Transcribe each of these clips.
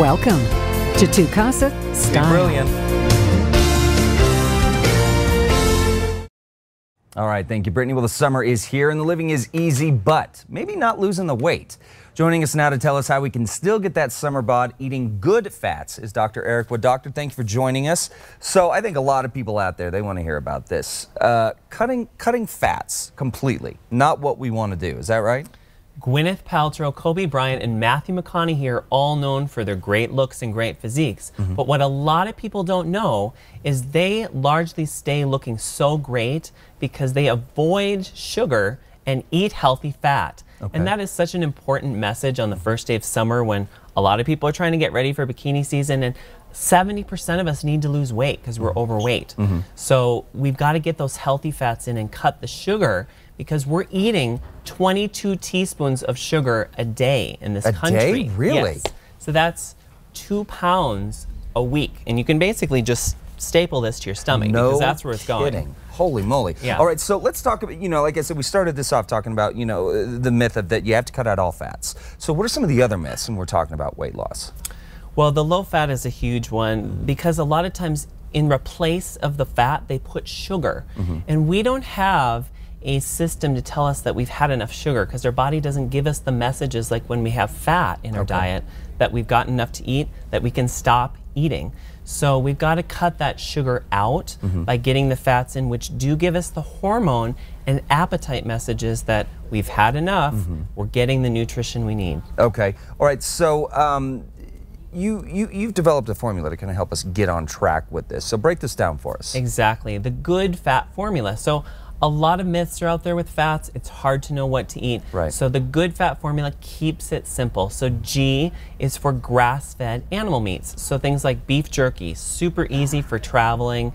Welcome to Tukasa Style. Brilliant. All right, thank you, Brittany. Well, the summer is here and the living is easy, but maybe not losing the weight. Joining us now to tell us how we can still get that summer bod eating good fats is Dr. Eric Wood. Doctor, thank you for joining us. So I think a lot of people out there, they want to hear about this. Cutting fats completely, not what we want to do. Is that right? Gwyneth Paltrow, Kobe Bryant, and Matthew McConaughey are all known for their great looks and great physiques. But what a lot of people don't know is they largely stay looking so great because they avoid sugar and eat healthy fat. Okay. And that is such an important message on the first day of summer when a lot of people are trying to get ready for bikini season, and 70% of us need to lose weight because we're overweight. So we've got to get those healthy fats in and cut the sugar, because we're eating 22 teaspoons of sugar a day in this country. A day? Really? Yes. So that's 2 pounds a week. And you can basically just staple this to your stomach because that's where it's going. Holy moly. Yeah. All right, so let's talk about, like I said, we started this off talking about, the myth of that you have to cut out all fats. So what are some of the other myths when we're talking about weight loss? Well, the low fat is a huge one because a lot of times in replace of the fat, they put sugar. And we don't have a system to tell us that we've had enough sugar because our body doesn't give us the messages like when we have fat in our diet that we've got enough to eat, that we can stop eating. So we've got to cut that sugar out by getting the fats in, which do give us the hormone and appetite messages that we've had enough, we're getting the nutrition we need. Okay, all right, so you've developed a formula to kind of help us get on track with this. So break this down for us. Exactly, the good fat formula. So a lot of myths are out there with fats. It's hard to know what to eat. Right. So the good fat formula keeps it simple. So G is for grass-fed animal meats. So things like beef jerky, super easy for traveling,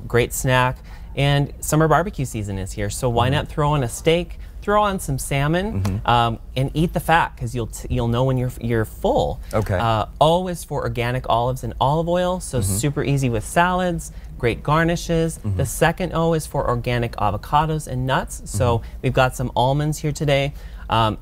great snack. And summer barbecue season is here, so why not throw on a steak, throw on some salmon, and eat the fat because you'll know when you're full. Okay. O is for organic olives and olive oil, so super easy with salads, great garnishes. The second O is for organic avocados and nuts, so we've got some almonds here today.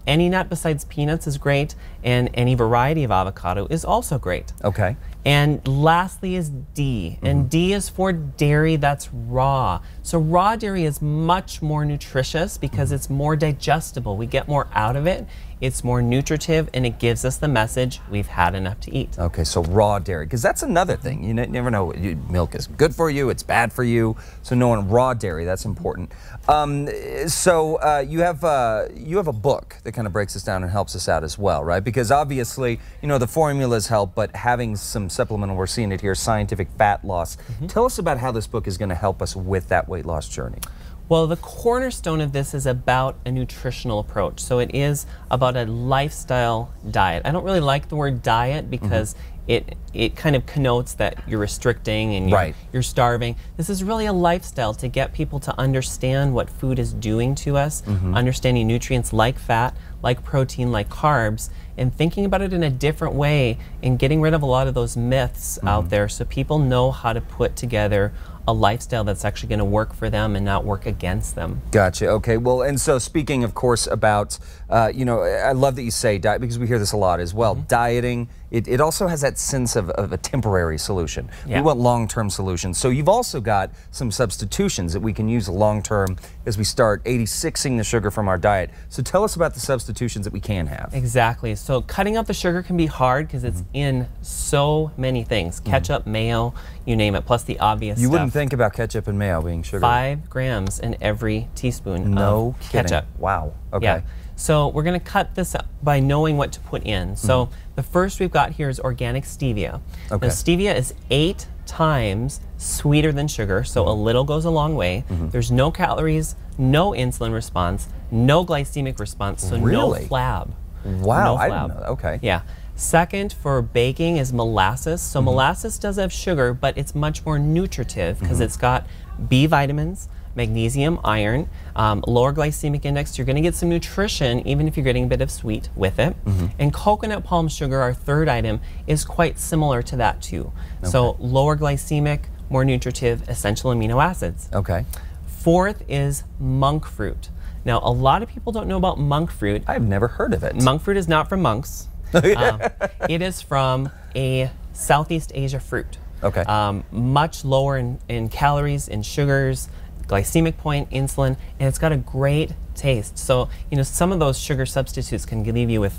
Any nut besides peanuts is great, and any variety of avocado is also great. Okay. And lastly is D, and D is for dairy that's raw. So raw dairy is much more nutritious because it's more digestible. We get more out of it, it's more nutritive, and it gives us the message we've had enough to eat. Okay, so raw dairy, because that's another thing. You never know, milk is good for you, it's bad for you. So knowing raw dairy, that's important. You have a book that kind of breaks this down and helps us out as well, right? Because obviously, the formulas help, but having some supplemental, we're seeing it here, scientific fat loss. Tell us about how this book is going to help us with that weight loss journey. Well, the cornerstone of this is about a nutritional approach. So it is about a lifestyle diet. I don't really like the word diet because it kind of connotes that you're restricting and you're starving. This is really a lifestyle to get people to understand what food is doing to us, understanding nutrients like fat, like protein, like carbs, and thinking about it in a different way and getting rid of a lot of those myths out there so people know how to put together a lifestyle that's actually going to work for them and not work against them. Gotcha. Okay. Well, and so speaking, of course, about, I love that you say diet because we hear this a lot as well. Dieting, it also has that sense of a temporary solution. We want long-term solutions. So you've also got some substitutions that we can use long-term as we start 86ing the sugar from our diet. So tell us about the substitutions that we can have. Exactly. So cutting out the sugar can be hard because it's in so many things. Ketchup, mayo, you name it, plus the obvious stuff. You wouldn't think about ketchup and mayo being sugar. 5 grams in every teaspoon of ketchup. Wow. Okay. Yeah. So we're going to cut this up by knowing what to put in. So the first we've got here is organic stevia. Okay. Now stevia is 8 times sweeter than sugar, so a little goes a long way. There's no calories, no insulin response, no glycemic response, so no flab. Wow, no I flab. didn't know that. Okay. Yeah. Second for baking is molasses. So molasses does have sugar, but it's much more nutritive because it's got B vitamins, magnesium, iron, lower glycemic index. You're going to get some nutrition even if you're getting a bit of sweet with it. And coconut palm sugar, our third item, is quite similar to that too. So lower glycemic, more nutritive, essential amino acids. Okay. Fourth is monk fruit. Now, a lot of people don't know about monk fruit. I've never heard of it. Monk fruit is not from monks. It is from a Southeast Asia fruit. Okay. Much lower in calories, in sugars, glycemic point, insulin, and it's got a great taste. So, you know, some of those sugar substitutes can leave you with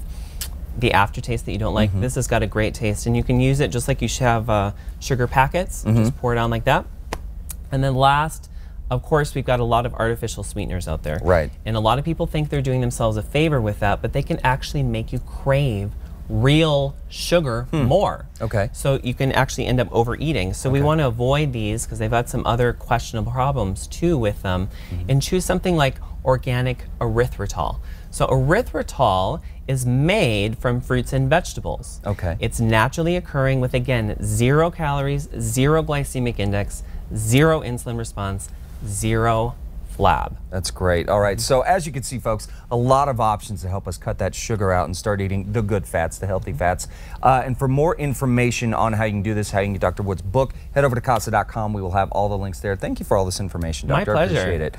the aftertaste that you don't like. This has got a great taste, and you can use it just like you have sugar packets. Just pour it on like that. And then last, of course, we've got a lot of artificial sweeteners out there. Right. And a lot of people think they're doing themselves a favor with that, but they can actually make you crave real sugar more. Okay. So you can actually end up overeating. So we want to avoid these because they've got some other questionable problems too with them. And choose something like organic erythritol. So erythritol is made from fruits and vegetables. Okay. It's naturally occurring with, again, 0 calories, 0 glycemic index, 0 insulin response, 0 flab. That's great. All right, so as you can see, folks, a lot of options to help us cut that sugar out and start eating the good fats, the healthy fats. And for more information on how you can do this, how you can get Dr. Wood's book, head over to CASA.com. We will have all the links there. Thank you for all this information, Doctor. My pleasure. I appreciate it.